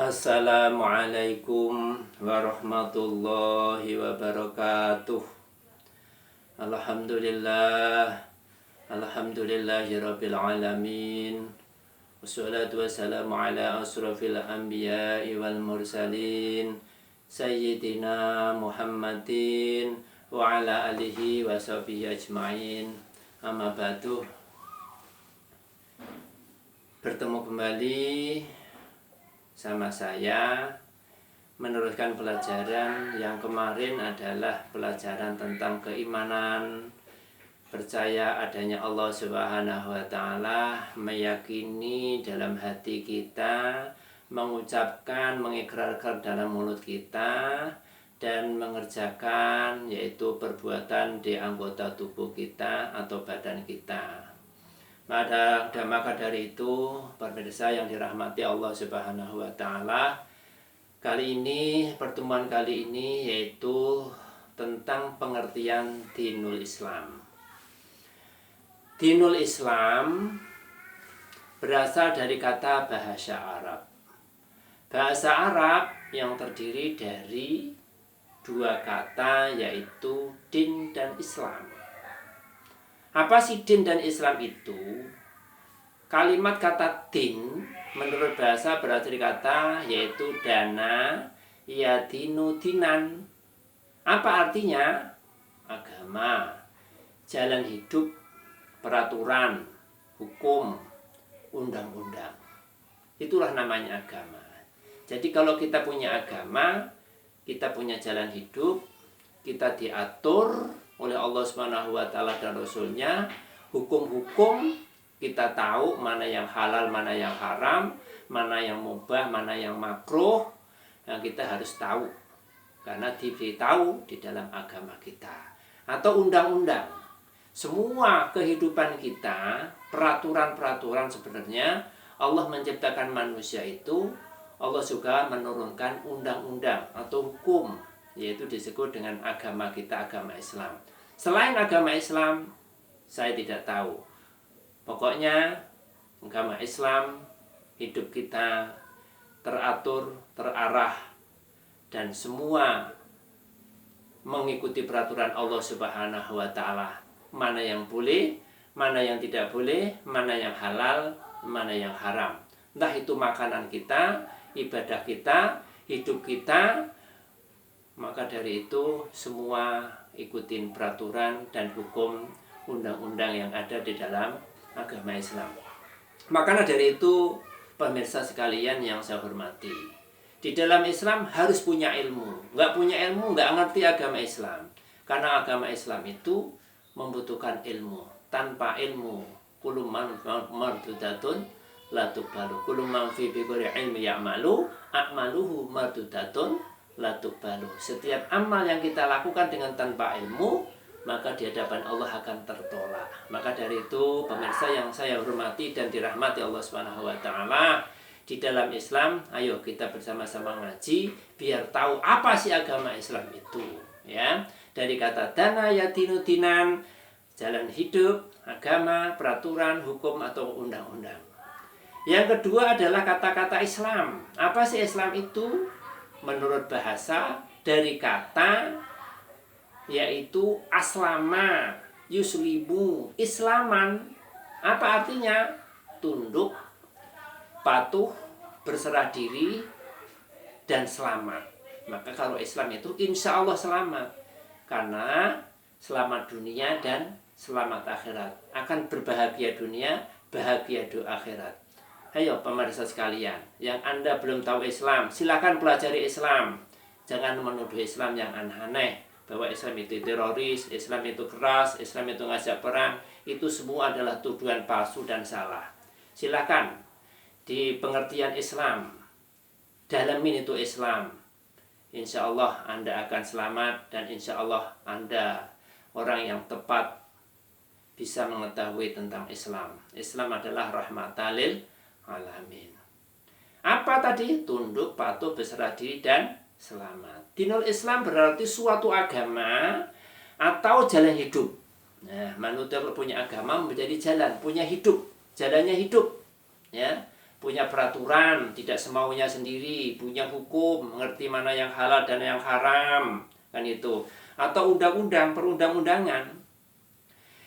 Assalamualaikum warahmatullahi wabarakatuh. Alhamdulillah, alhamdulillahirabbil alamin. Wassalatu wassalamu ala asrofil anbiya'i wal mursalin Sayyidina Muhammadin wa ala alihi wa sahbihi ajma'in. Amma ba'du. Bertemu kembali sama saya meneruskan pelajaran yang kemarin adalah pelajaran tentang keimanan, percaya adanya Allah Subhanahu wa Ta'ala, meyakini dalam hati kita, mengucapkan, mengikrarkan dalam mulut kita, dan mengerjakan, yaitu perbuatan di anggota tubuh kita atau badan kita. Maka dari itu, pemirsa yang dirahmati Allah Subhanahu wa Ta'ala, pertemuan kali ini yaitu tentang pengertian Dinul Islam. Dinul Islam berasal dari kata bahasa Arab. Bahasa Arab yang terdiri dari dua kata, yaitu din dan Islam. Apa sih din dan Islam itu? Kalimat kata din menurut bahasa berasal dari kata yaitu dana, yadinu dinan. Apa artinya? Agama, jalan hidup, peraturan, hukum, undang-undang. Itulah namanya agama. Jadi kalau kita punya agama, kita punya jalan hidup, kita diatur oleh Allah Subhanahu wa Ta'ala dan Rasulnya, hukum-hukum kita tahu mana yang halal, mana yang haram, mana yang mubah, mana yang makruh. Nah, kita harus tahu karena diberitahu di dalam agama kita. Atau undang-undang. Semua kehidupan kita, peraturan-peraturan sebenarnya Allah menciptakan manusia itu, Allah juga menurunkan undang-undang atau hukum, yaitu disebut dengan agama kita, agama Islam. Selain agama Islam, saya tidak tahu. Pokoknya agama Islam, hidup kita teratur, terarah, dan semua mengikuti peraturan Allah Subhanahu wa Ta'ala. Mana yang boleh, mana yang tidak boleh, mana yang halal, mana yang haram. Entah itu makanan kita, ibadah kita, hidup kita. Maka dari itu semua ikutin peraturan dan hukum undang-undang yang ada di dalam agama Islam. Makanya dari itu, pemirsa sekalian yang saya hormati, di dalam Islam harus punya ilmu. Nggak punya ilmu, nggak ngerti agama Islam. Karena agama Islam itu membutuhkan ilmu. Tanpa ilmu, kullu man mardudatun la tuqbalu. Kullu man fi bighairi ilmi ya'malu a'maluhu mardudatun la tuqbalu. Setiap amal yang kita lakukan dengan tanpa ilmu, maka di hadapan Allah akan tertolak. Maka dari itu, pemirsa yang saya hormati dan dirahmati Allah Subhanahu wa Ta'ala, di dalam Islam, ayo kita bersama-sama ngaji biar tahu apa sih agama Islam itu, ya. Dari kata dana yadinu dinan, jalan hidup, agama, peraturan, hukum atau undang-undang. Yang kedua adalah kata-kata Islam. Apa sih Islam itu? Menurut bahasa dari kata yaitu aslama, yuslimu, islaman. Apa artinya? Tunduk, patuh, berserah diri, dan selamat. Maka kalau Islam itu insya Allah selamat. Karena selamat dunia dan selamat akhirat. Akan berbahagia dunia, bahagia di akhirat. Ayo pemirsa sekalian, yang Anda belum tahu Islam, silakan pelajari Islam. Jangan menuduh Islam yang aneh-aneh, bahwa Islam itu teroris, Islam itu keras, Islam itu ngajak perang. Itu semua adalah tuduhan palsu dan salah. Silakan di pengertian Islam, dalamin itu Islam. Insya Allah Anda akan selamat, dan insya Allah Anda orang yang tepat bisa mengetahui tentang Islam. Islam adalah rahmatan lil alamin. Apa tadi? Tunduk, patuh, berserah diri, dan selamat. Dinul Islam berarti suatu agama atau jalan hidup. Nah, manusia punya agama menjadi jalan, punya hidup, jalannya hidup. Ya, punya peraturan, tidak semaunya sendiri, punya hukum, mengerti mana yang halal dan yang haram, kan itu. Atau undang-undang, perundang-undangan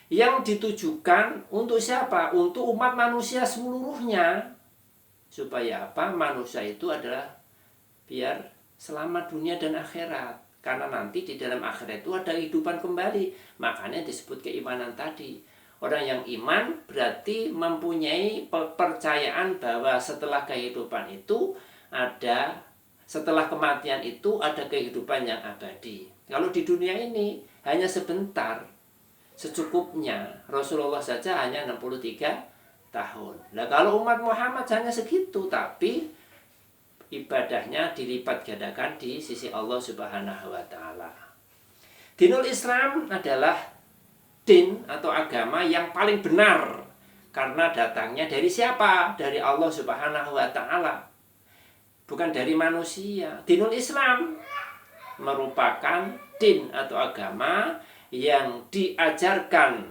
yang ditujukan untuk siapa? Untuk umat manusia seluruhnya. Supaya apa? Manusia itu adalah biar selamat dunia dan akhirat. Karena nanti di dalam akhirat itu ada kehidupan kembali. Makanya disebut keimanan tadi. Orang yang iman berarti mempunyai kepercayaan bahwa setelah kehidupan itu ada, setelah kematian itu ada kehidupan yang abadi. Kalau di dunia ini hanya sebentar, secukupnya. Rasulullah saja hanya 63 tahun. Nah, kalau umat Muhammad hanya segitu, tapi ibadahnya dilipat gandakan di sisi Allah Subhanahu wa taala. Dinul Islam adalah din atau agama yang paling benar karena datangnya dari siapa? Dari Allah Subhanahu wa taala. Bukan dari manusia. Dinul Islam merupakan din atau agama yang diajarkan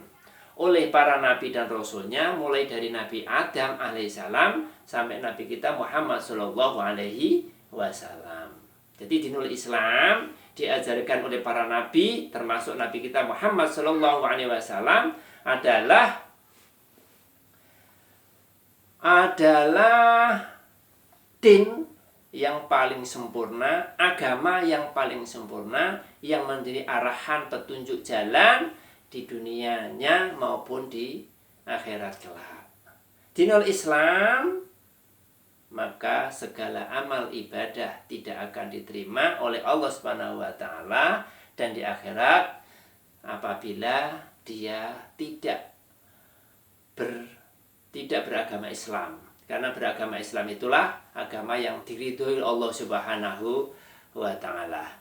oleh para nabi dan rasulnya, mulai dari Nabi Adam alaihissalam sampai Nabi kita Muhammad sallallahu alaihi wasallam. Jadi dinul Islam diajarkan oleh para nabi, termasuk Nabi kita Muhammad sallallahu alaihi wasallam adalah din yang paling sempurna, agama yang paling sempurna, yang menjadi arahan petunjuk jalan di dunianya maupun di akhirat kelak. Dinul Islam, maka segala amal ibadah tidak akan diterima oleh Allah Subhanahu wa taala dan di akhirat apabila dia tidak beragama Islam. Karena beragama Islam itulah agama yang diridhoi Allah Subhanahu wa taala.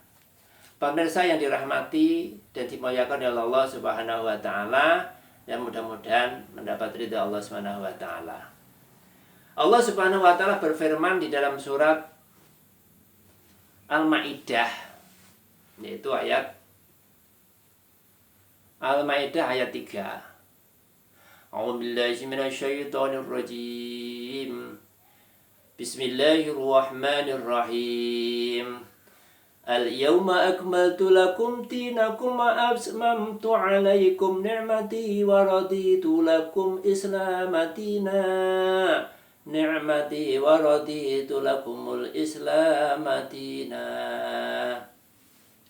Pemirsa yang dirahmati dan dimuliakan oleh Allah Subhanahu wa taala, yang mudah-mudahan mendapat ridha Allah Subhanahu wa taala. Allah Subhanahu wa taala berfirman di dalam surat Al-Maidah, yaitu ayat Al-Maidah ayat 3. A'udzubillahi minasyaitonir rajim. Bismillahirrahmanirrahim. Al-yawma akmaltu lakum dinakum wa atmamtu 'alaikum ni'mati wa raditu lakum islamatina. Ni'mati wa raditu lakumul islamatina.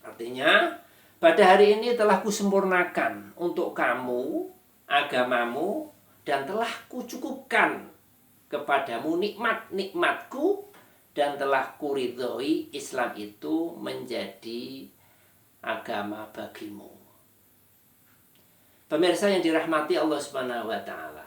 Artinya, pada hari ini telah kusempurnakan untuk kamu agamamu dan telah kucukupkan kepadamu nikmat-nikmatku dan telah kuridhoi Islam itu menjadi agama bagimu. Pemirsa yang dirahmati Allah Subhanahu wa taala,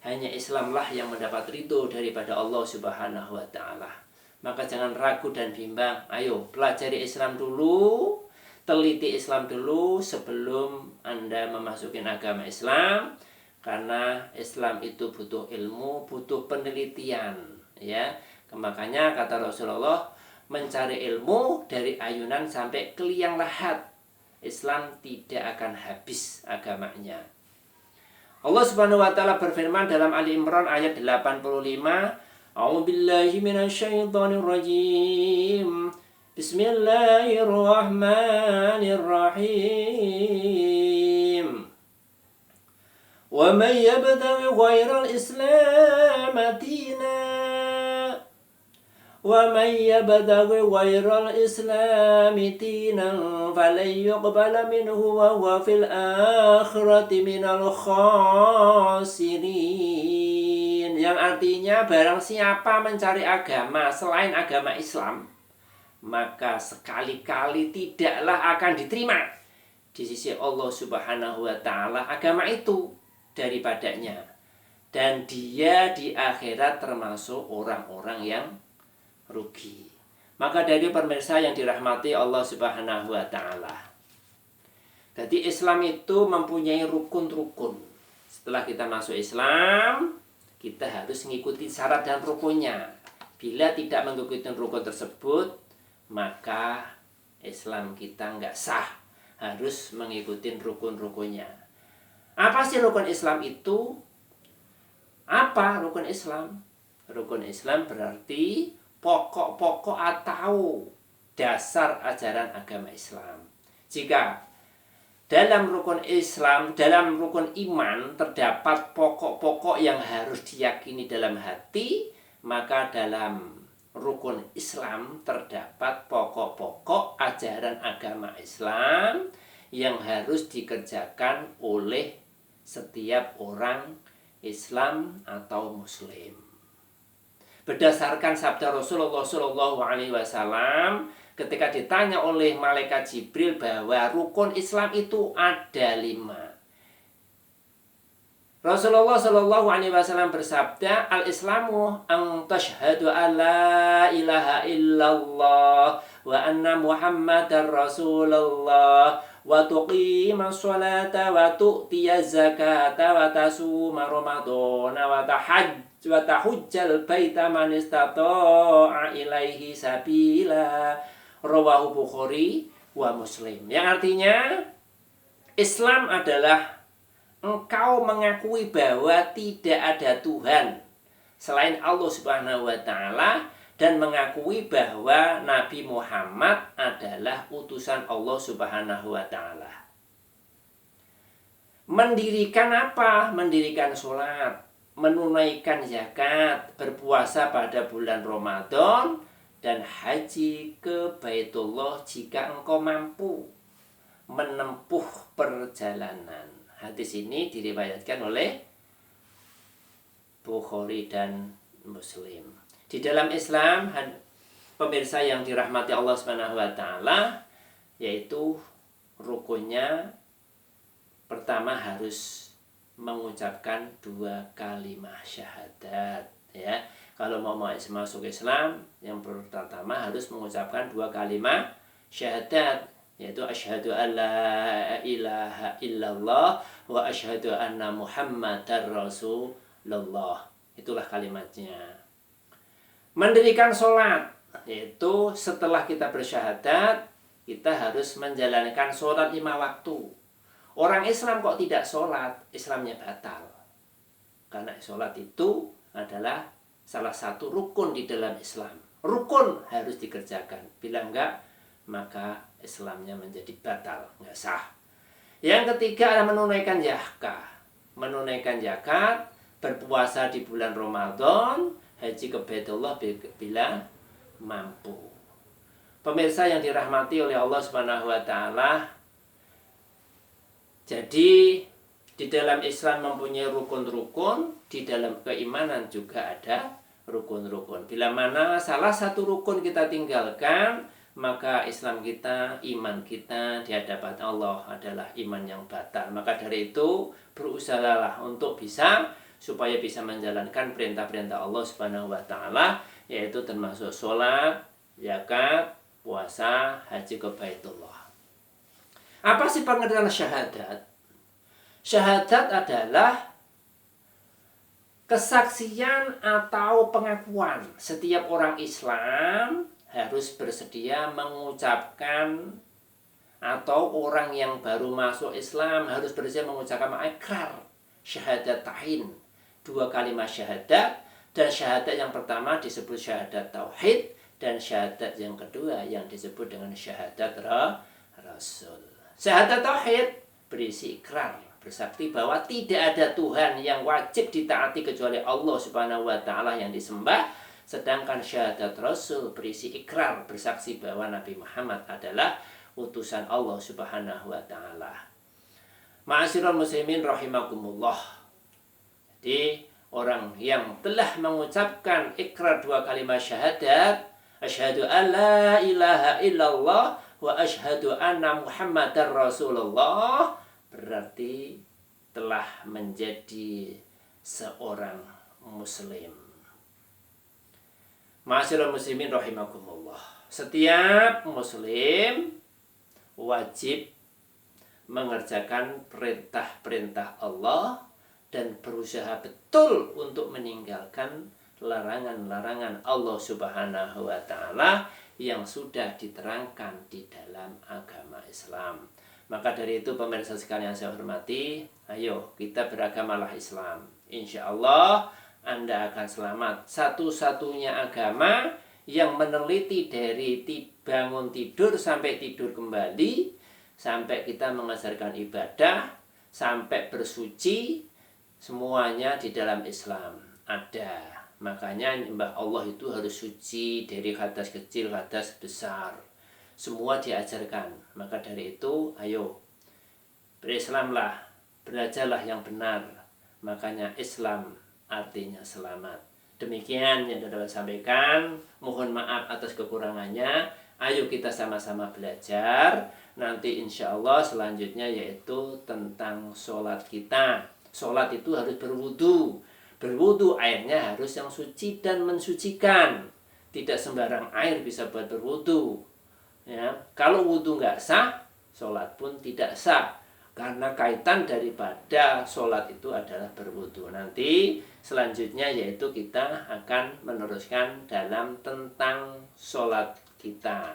hanya Islamlah yang mendapat ridho daripada Allah Subhanahu wa taala. Maka jangan ragu dan bimbang. Ayo pelajari Islam dulu, teliti Islam dulu sebelum Anda memasuki agama Islam, karena Islam itu butuh ilmu, butuh penelitian, ya. Makanya kata Rasulullah, mencari ilmu dari ayunan sampai ke liang lahat. Islam tidak akan habis agamanya. Allah Subhanahu wa taala berfirman dalam Ali Imran ayat 85, A'udzubillahi minasyaitonir rajim. Bismillahirrahmanirrahim. Wa man yabtaghi ghairal islam dinan وَمَنْ يَبْتَغِ غَيْرَ الْإِسْلَامِ دِينًا فَلَنْ يُقْبَلَ مِنْهُ وَهُوَ فِي الْآخِرَةِ مِنَ الْخَاسِرِينَ. Yang artinya, barang siapa mencari agama selain agama Islam, maka sekali-kali tidaklah akan diterima di sisi Allah Subhanahu wa taala agama itu daripadanya, dan dia di akhirat termasuk orang-orang yang rugi. Maka dari pemirsa yang dirahmati Allah Subhanahu wa taala, jadi Islam itu mempunyai rukun-rukun. Setelah kita masuk Islam, kita harus mengikuti syarat dan rukunnya. Bila tidak mengikuti rukun tersebut, maka Islam kita nggak sah. Harus mengikuti rukun-rukunnya. Apa sih rukun Islam itu? Apa rukun Islam? Rukun Islam berarti pokok-pokok atau dasar ajaran agama Islam. Jika dalam rukun Islam, dalam rukun iman terdapat pokok-pokok yang harus diyakini dalam hati, maka dalam rukun Islam terdapat pokok-pokok ajaran agama Islam yang harus dikerjakan oleh setiap orang Islam atau Muslim. Berdasarkan sabda Rasulullah SAW ketika ditanya oleh malaikat Jibril bahwa rukun Islam itu ada 5. Rasulullah SAW bersabda, al-Islamu an tashhadu an la ilaha illallah wa anna Muhammadar Rasulullah wa tuqima sholata wa tu'tiya zakata wa tasuma ramadana wa tahujjal baita man istata'a ilaihi sabila. Rawahu Bukhari wa Muslim. Yang artinya Islam adalah engkau mengakui bahwa tidak ada Tuhan selain Allah Subhanahu wa taala dan mengakui bahwa Nabi Muhammad adalah utusan Allah Subhanahu wa taala. Mendirikan apa? Mendirikan sholat, menunaikan zakat, berpuasa pada bulan Ramadan, dan haji ke Baitullah jika engkau mampu menempuh perjalanan. Hadis ini diriwayatkan oleh Bukhari dan Muslim. Di dalam Islam, pemirsa yang dirahmati Allah Subhanahu wa taala, yaitu rukunnya pertama harus mengucapkan 2 kalimat syahadat, ya. Kalau mau masuk Islam, yang pertama harus mengucapkan 2 kalimat syahadat, yaitu asyhadu an la ilaha illallah wa asyhadu anna Muhammadar Rasulullah. Itulah kalimatnya. Mendirikan sholat, yaitu setelah kita bersyahadat, kita harus menjalankan sholat 5 waktu. Orang Islam kok tidak sholat, Islamnya batal. Karena sholat itu adalah salah satu rukun di dalam Islam. Rukun harus dikerjakan. Bila enggak, maka Islamnya menjadi batal, enggak sah. Yang ketiga adalah menunaikan zakat. Menunaikan zakat, berpuasa di bulan Ramadan, haji ke Baitullah bila mampu. Pemirsa yang dirahmati oleh Allah Subhanahu wa taala, jadi di dalam Islam mempunyai rukun-rukun, di dalam keimanan juga ada rukun-rukun. Bila mana salah satu rukun kita tinggalkan, maka Islam kita, iman kita di hadapan Allah adalah iman yang batal. Maka dari itu berusahalah untuk supaya bisa menjalankan perintah-perintah Allah Subhanahu wa taala, yaitu termasuk sholat, zakat, puasa, haji ke Baitullah. Apa sih pengertian syahadat? Syahadat adalah kesaksian atau pengakuan setiap orang Islam harus bersedia mengucapkan, atau orang yang baru masuk Islam harus bersedia mengucapkan ikrar syahadatain, 2 kalimat syahadat. Dan syahadat yang pertama disebut syahadat tauhid, dan syahadat yang kedua yang disebut dengan syahadat Rasul. Syahadat tauhid berisi ikrar, bersaksi bahwa tidak ada Tuhan yang wajib ditaati kecuali Allah Subhanahu wa taala yang disembah. Sedangkan syahadat Rasul berisi ikrar, bersaksi bahwa Nabi Muhammad adalah utusan Allah Subhanahu wa taala. Ma'asyiral muslimin rahimakumullah. Jadi orang yang telah mengucapkan ikrar 2 kalimat syahadat, asyhadu an la ilaha illallah wa asyhadu anna Muhammadar Rasulullah, berarti telah menjadi seorang muslim. Ma'asyiral muslimin rahimakumullah. Setiap muslim wajib mengerjakan perintah-perintah Allah dan berusaha betul untuk meninggalkan larangan-larangan Allah Subhanahu wa taala yang sudah diterangkan di dalam agama Islam. Maka dari itu pemirsa sekalian saya hormati, ayo kita beragamalah Islam. Insya Allah Anda akan selamat. Satu-satunya agama yang meneliti dari bangun tidur sampai tidur kembali, sampai kita mengajarkan ibadah, sampai bersuci, semuanya di dalam Islam ada. Makanya nyembah Allah itu harus suci dari hadas kecil, hadas besar. Semua diajarkan. Maka dari itu, ayo berislamlah, belajarlah yang benar. Makanya Islam artinya selamat. Demikian yang dapat saya sampaikan. Mohon maaf atas kekurangannya. Ayo kita sama-sama belajar. Nanti insya Allah selanjutnya yaitu tentang sholat kita. Sholat itu harus berwudu. Berwudu airnya harus yang suci dan mensucikan. Tidak sembarang air bisa buat berwudu. Ya, kalau wudu nggak sah, sholat pun tidak sah. Karena kaitan daripada sholat itu adalah berwudu. Nanti selanjutnya yaitu kita akan meneruskan dalam tentang sholat kita.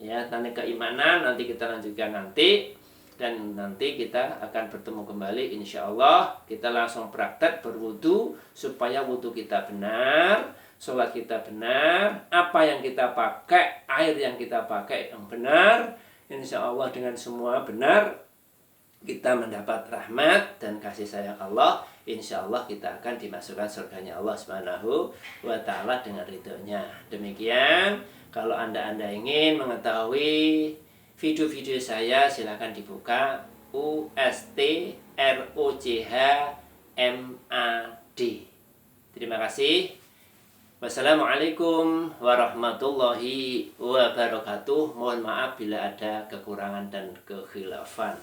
Ya, nanti keimanan nanti kita lanjutkan nanti. Dan nanti kita akan bertemu kembali insya Allah. Kita langsung praktek berwudu supaya wudu kita benar, sholat kita benar, apa yang kita pakai, air yang kita pakai yang benar. Insya Allah dengan semua benar kita mendapat rahmat dan kasih sayang Allah. Insya Allah kita akan dimasukkan surganya Allah Subhanahu wa Ta'ala dengan ridhonya. Demikian, kalau anda ingin mengetahui video-video saya, silahkan dibuka USTROCHMAD. Terima kasih. Wassalamualaikum warahmatullahi wabarakatuh. Mohon maaf bila ada kekurangan dan kekhilafan.